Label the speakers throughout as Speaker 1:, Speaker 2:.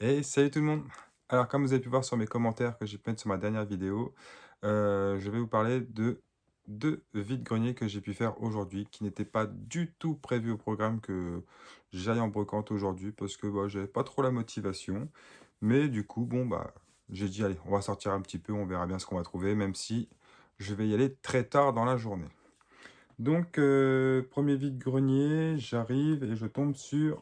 Speaker 1: Hey, salut tout le monde! Alors, comme vous avez pu voir sur mes commentaires que j'ai pu mettre sur ma dernière vidéo, je vais vous parler de 2 vides-greniers que j'ai pu faire aujourd'hui, qui n'étaient pas du tout prévus au programme que j'aille en brocante aujourd'hui parce que, bah, j'avais pas trop la motivation. Mais du coup, bon, bah, j'ai dit: «Allez, on va sortir un petit peu, on verra bien ce qu'on va trouver», même si je vais y aller très tard dans la journée. Donc, 1er vide-grenier, j'arrive et je tombe sur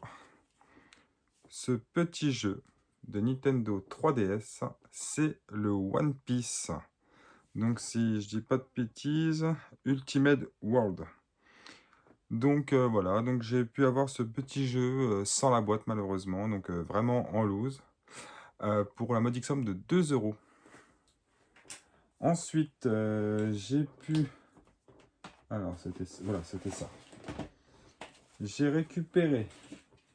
Speaker 1: ce petit jeu de Nintendo 3DS, c'est le One Piece. Donc si je dis pas de bêtises, Ultimate World. Donc voilà, donc j'ai pu avoir ce petit jeu, sans la boîte malheureusement, donc vraiment en loose, pour la modique somme de 2 €. Ensuite, j'ai pu alors c'était ça. J'ai récupéré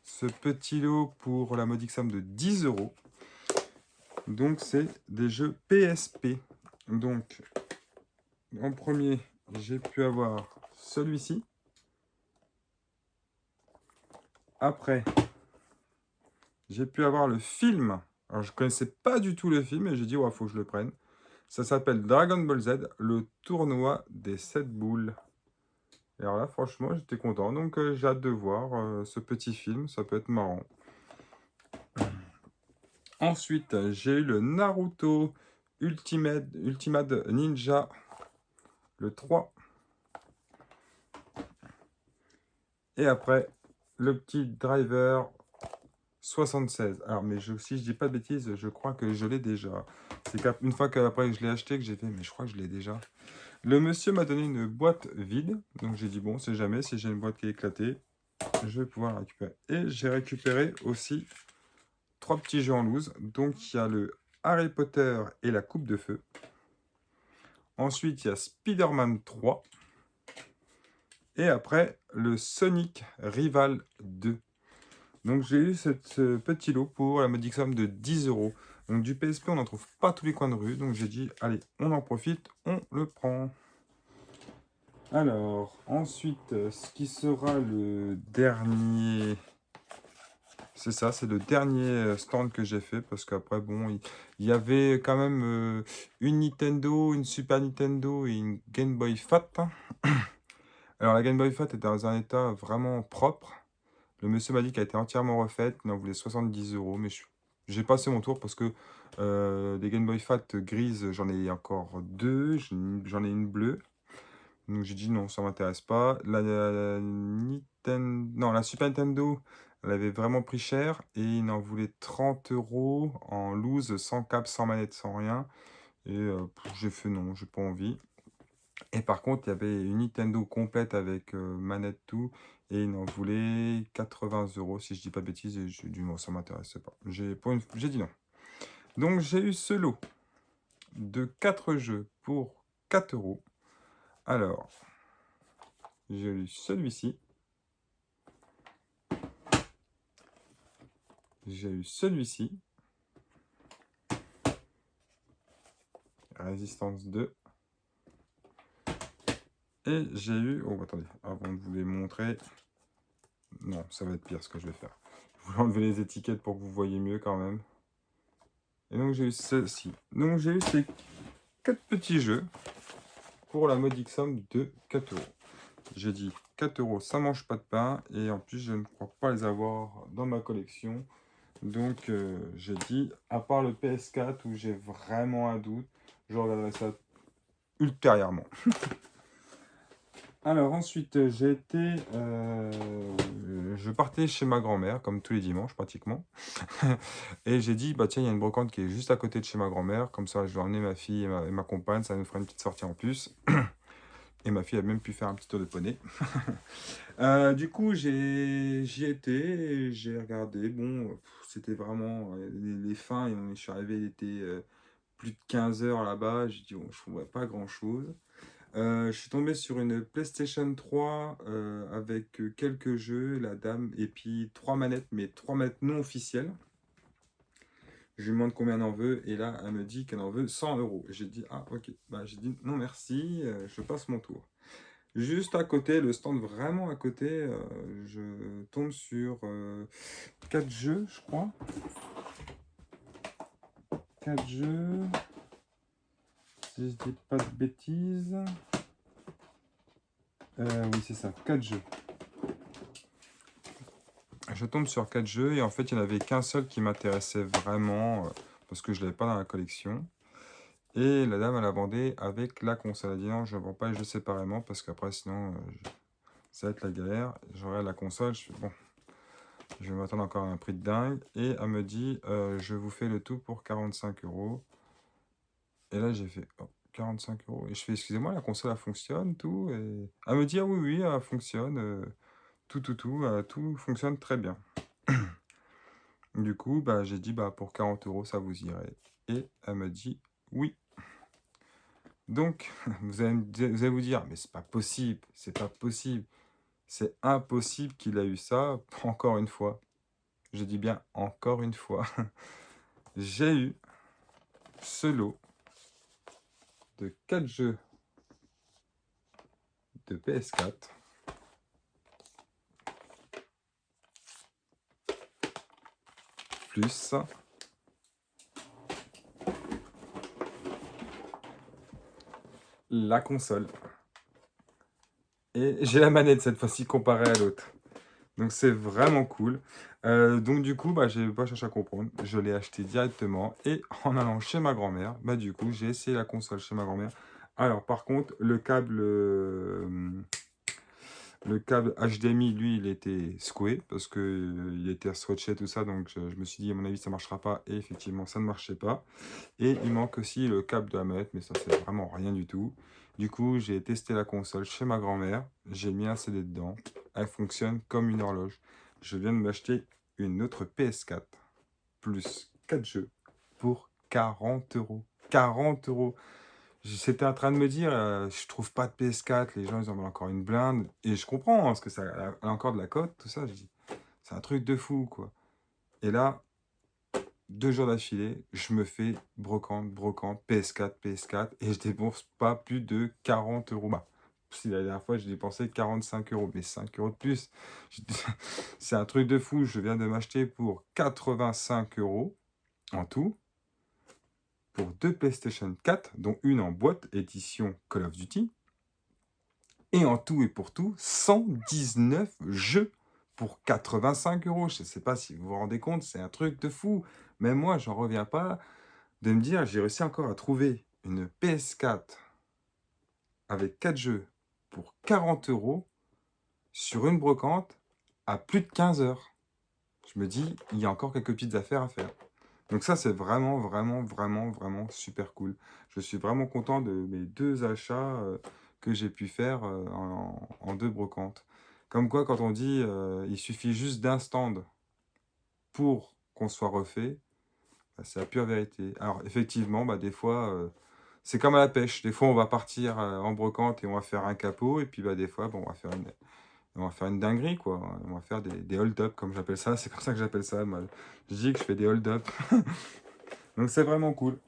Speaker 1: ce petit lot pour la modique somme de 10 €. Donc c'est des jeux PSP. Donc en premier, j'ai pu avoir celui-ci. Après, j'ai pu avoir le film. Alors je connaissais pas du tout le film et j'ai dit: «Ouais, faut que je le prenne». Ça s'appelle Dragon Ball Z, le tournoi des 7 boules. Et alors là, franchement, j'étais content. Donc j'ai hâte de voir, ce petit film, ça peut être marrant. Ensuite, j'ai eu le Naruto Ultimate Ninja, le 3. Et après, le petit Driver 76. Alors, mais si je dis pas de bêtises, je crois que je l'ai déjà. C'est qu'une fois qu'après je l'ai acheté, que j'ai fait, mais je crois que je l'ai déjà. Le monsieur m'a donné une boîte vide, donc j'ai dit, bon, c'est jamais, si j'ai une boîte qui est éclatée, je vais pouvoir la récupérer. Et j'ai récupéré aussi 3 petits jeux en loose. Donc, il y a le Harry Potter et la Coupe de Feu. Ensuite, il y a Spider-Man 3. Et après, le Sonic Rival 2. Donc j'ai eu ce petit lot pour la modique somme de 10 €. Donc du PSP, on n'en trouve pas tous les coins de rue. Donc j'ai dit, allez, on en profite, on le prend. Alors, ensuite, ce qui sera le dernier... C'est ça, c'est le dernier stand que j'ai fait. Parce qu'après, bon, il y avait quand même une Nintendo, une Super Nintendo et une Game Boy Fat. Alors la Game Boy Fat est dans un état vraiment propre. Le monsieur m'a dit qu'elle a été entièrement refaite, il en voulait 70 €, mais j'ai passé mon tour parce que des Game Boy Fat grises, j'en ai encore 2, j'en ai une bleue. Donc j'ai dit non, ça m'intéresse pas. La Super Nintendo, elle avait vraiment pris cher et il en voulait 30 € en loose, sans câble, sans manette, sans rien. Et j'ai fait non, j'ai pas envie. Et par contre, il y avait une Nintendo complète avec manette tout, et il en voulait 80 € si je dis pas de bêtises, et j'ai dit non, ça m'intéressait pas. J'ai dit non. Donc j'ai eu ce lot de 4 jeux pour 4 €. Alors, j'ai eu celui-ci, j'ai eu celui-ci, Résistance 2, et j'ai eu... Oh, attendez, avant de vous les montrer... Non, ça va être pire ce que je vais faire. Je vais enlever les étiquettes pour que vous voyez mieux quand même. Et donc j'ai eu ceci. Donc j'ai eu ces 4 petits jeux pour la modique somme de 4 €. J'ai dit 4 €, ça mange pas de pain, et en plus je ne crois pas les avoir dans ma collection. Donc j'ai dit, à part le PS4 où j'ai vraiment un doute, je regarderai ça ultérieurement. Alors ensuite, je partais chez ma grand-mère, comme tous les dimanches pratiquement. Et j'ai dit, bah tiens, il y a une brocante qui est juste à côté de chez ma grand-mère, comme ça je vais emmener ma fille et ma compagne, ça nous fera une petite sortie en plus. Et ma fille a même pu faire un petit tour de poney. Du coup, j'y étais, et j'ai regardé. Bon, c'était vraiment les fins, et je suis arrivé, il était plus de 15 heures là-bas. J'ai dit, bon, je ne vois pas grand-chose. Je suis tombé sur une PlayStation 3 avec quelques jeux, la dame, et puis 3 manettes, mais 3 manettes non officielles. Je lui demande combien elle en veut, et là, elle me dit qu'elle en veut 100 €. J'ai dit, ah, ok. Bah, j'ai dit, non, merci, je passe mon tour. Juste à côté, le stand vraiment à côté, je tombe sur 4 jeux, je crois. 4 jeux. Si je dis pas de bêtises. Oui, c'est ça, 4 jeux. Je tombe sur 4 jeux et en fait, il n'y en avait qu'un seul qui m'intéressait vraiment parce que je ne l'avais pas dans la collection. Et la dame, elle a vendé avec la console. Elle a dit non, je ne vends pas les jeux séparément parce qu'après, sinon, ça va être la galère. J'aurai la console. Je fais bon, je vais m'attendre encore à un prix de dingue. Et elle me dit, je vous fais le tout pour 45 €. Et là, j'ai fait oh, 45 €. Et je fais, excusez-moi, la console, elle fonctionne, tout. Et elle me dit, ah oui, oui, elle fonctionne. Tout fonctionne très bien. Du coup, bah, j'ai dit, bah, pour 40 €, ça vous irait. Et elle me dit, oui. Donc, vous allez vous dire, mais c'est pas possible, c'est pas possible. C'est impossible qu'il a eu ça encore une fois. Je dis bien encore une fois. J'ai eu ce lot de 4 jeux de PS4. Plus la console. Et j'ai la manette cette fois-ci comparée à l'autre. Donc c'est vraiment cool. Donc du coup, bah, j'ai pas cherché à comprendre. Je l'ai acheté directement. Et en allant chez ma grand-mère, bah, du coup, j'ai essayé la console chez ma grand-mère. Alors par contre, le câble HDMI, lui, il était secoué parce que il était scotché, tout ça. Donc je me suis dit, à mon avis, ça marchera pas. Et effectivement, ça ne marchait pas. Et il manque aussi le câble de la manette, mais ça, c'est vraiment rien du tout. Du coup, j'ai testé la console chez ma grand-mère. J'ai mis un CD dedans. Elle fonctionne comme une horloge. Je viens de m'acheter une autre PS4 plus 4 jeux pour 40 €. 40 €. J'étais en train de me dire, je trouve pas de PS4, les gens ils en veulent encore une blinde. Et je comprends, hein, parce que ça a encore de la cote, tout ça. Je dis, c'est un truc de fou, quoi. Et là, 2 jours d'affilée, je me fais brocante, PS4, et je débourse pas plus de 40 €. Bah, si la dernière fois, j'ai dépensé 45 €, mais 5 € de plus. Je dis, c'est un truc de fou. Je viens de m'acheter pour 85 € en tout, pour 2 PlayStation 4, dont une en boîte, édition Call of Duty. Et en tout et pour tout, 119 jeux pour 85 €. Je ne sais pas si vous vous rendez compte, c'est un truc de fou. Mais moi, j'en reviens pas de me dire, j'ai réussi encore à trouver une PS4 avec 4 jeux pour 40 € sur une brocante à plus de 15 heures. Je me dis, il y a encore quelques petites affaires à faire. Donc ça, c'est vraiment, vraiment, vraiment, vraiment super cool. Je suis vraiment content de mes 2 achats que j'ai pu faire en 2 brocantes. Comme quoi, quand on dit, il suffit juste d'un stand pour qu'on soit refait, bah, c'est la pure vérité. Alors effectivement, bah, des fois, c'est comme à la pêche. Des fois, on va partir en brocante et on va faire un capot. Et puis bah, des fois, bon, on va faire une dinguerie, quoi. On va faire des hold-up, comme j'appelle ça. C'est comme ça que j'appelle ça, moi. Je dis que je fais des hold-up. Donc c'est vraiment cool.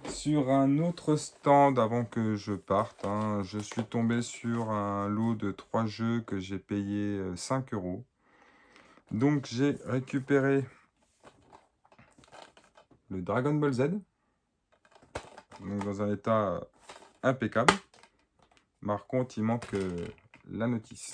Speaker 1: Sur un autre stand, avant que je parte, hein, je suis tombé sur un lot de 3 jeux que j'ai payé 5 €. Donc j'ai récupéré le Dragon Ball Z, donc dans un état impeccable. Par contre, il manque la notice.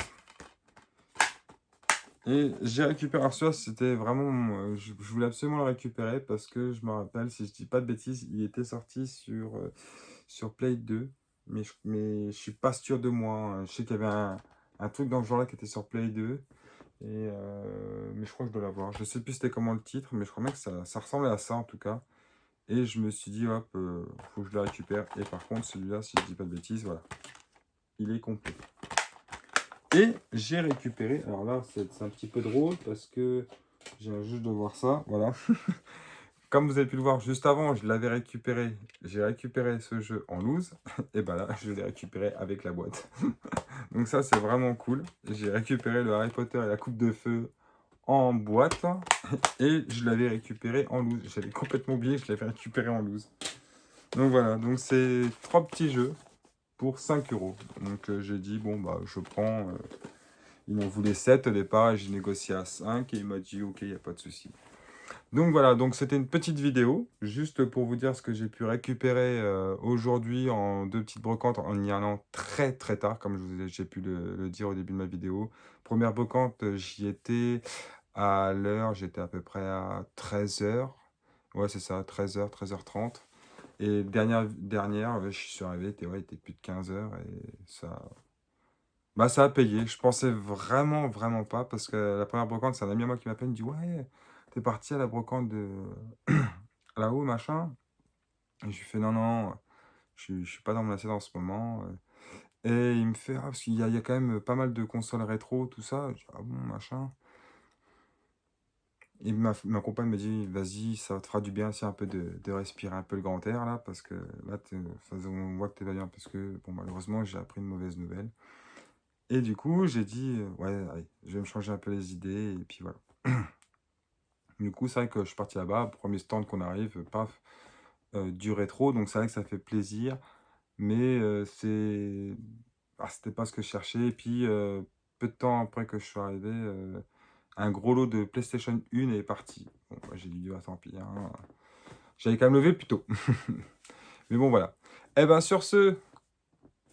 Speaker 1: Et j'ai récupéré, alors celui-là, c'était vraiment, je voulais absolument le récupérer parce que je me rappelle, si je dis pas de bêtises, il était sorti sur Play 2, mais je suis pas sûr de moi, hein. Je sais qu'il y avait un truc dans ce genre-là qui était sur Play 2, mais je crois que je dois l'avoir. Je sais plus c'était comment le titre, mais je crois bien que ça ressemblait à ça en tout cas. Et je me suis dit, hop, faut que je le récupère. Et par contre, celui-là, si je dis pas de bêtises, voilà, il est complet. Et j'ai récupéré, alors là, c'est un petit peu drôle parce que je viens juste de voir ça, voilà. Comme vous avez pu le voir juste avant, je l'avais récupéré. J'ai récupéré ce jeu en loose. Et ben là, je l'ai récupéré avec la boîte. Donc ça, c'est vraiment cool. J'ai récupéré le Harry Potter et la coupe de feu en boîte. Et je l'avais récupéré en loose. J'avais complètement oublié que je l'avais récupéré en loose. Donc voilà, donc c'est 3 petits jeux pour 5 €. Donc j'ai dit, bon, bah je prends... il m'en voulait 7 au départ et j'ai négocié à 5. Et il m'a dit, ok, il n'y a pas de souci. Donc voilà, donc c'était une petite vidéo, juste pour vous dire ce que j'ai pu récupérer, aujourd'hui en 2 petites brocantes en y allant très, très tard, comme j'ai pu le dire au début de ma vidéo. Première brocante, j'y étais à l'heure, j'étais à peu près à 13 h. Ouais, c'est ça, 13 h, 13 h 30. Et dernière, je suis arrivé, il était plus de 15 h et ça a payé. Je pensais vraiment, vraiment pas parce que la première brocante, c'est un ami à moi qui m'appelle, il me dit: «Ouais, t'es parti à la brocante de là-haut, machin?» Et je lui fais: «Non, non, je suis pas dans mon assiette en ce moment», et il me fait: «Ah, parce qu'il y a quand même pas mal de consoles rétro, tout ça». Je dis: «Ah bon, machin?» Et ma compagne me dit: «Vas-y, ça te fera du bien aussi un peu de respirer un peu le grand air là, parce que là, on voit que tu pas bien», parce que bon, malheureusement, j'ai appris une mauvaise nouvelle. Et du coup, j'ai dit: «Ouais, allez, je vais me changer un peu les idées», et puis voilà. Du coup, c'est vrai que je suis parti là-bas, premier stand qu'on arrive, paf, du rétro, donc c'est vrai que ça fait plaisir, mais c'était pas ce que je cherchais. Et puis, peu de temps après que je suis arrivé, un gros lot de PlayStation 1 est parti. Bon, bah, j'ai dit: «Ah tant pis, hein, j'avais qu'à me lever plus tôt». Mais bon, voilà. Et ben, sur ce,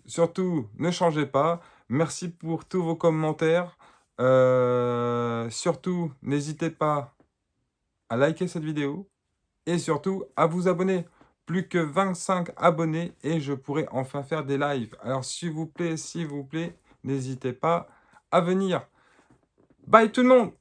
Speaker 1: surtout, ne changez pas. Merci pour tous vos commentaires. Surtout, n'hésitez pas à liker cette vidéo et surtout à vous abonner. Plus que 25 abonnés et je pourrai enfin faire des lives. Alors s'il vous plaît, n'hésitez pas à venir. Bye tout le monde!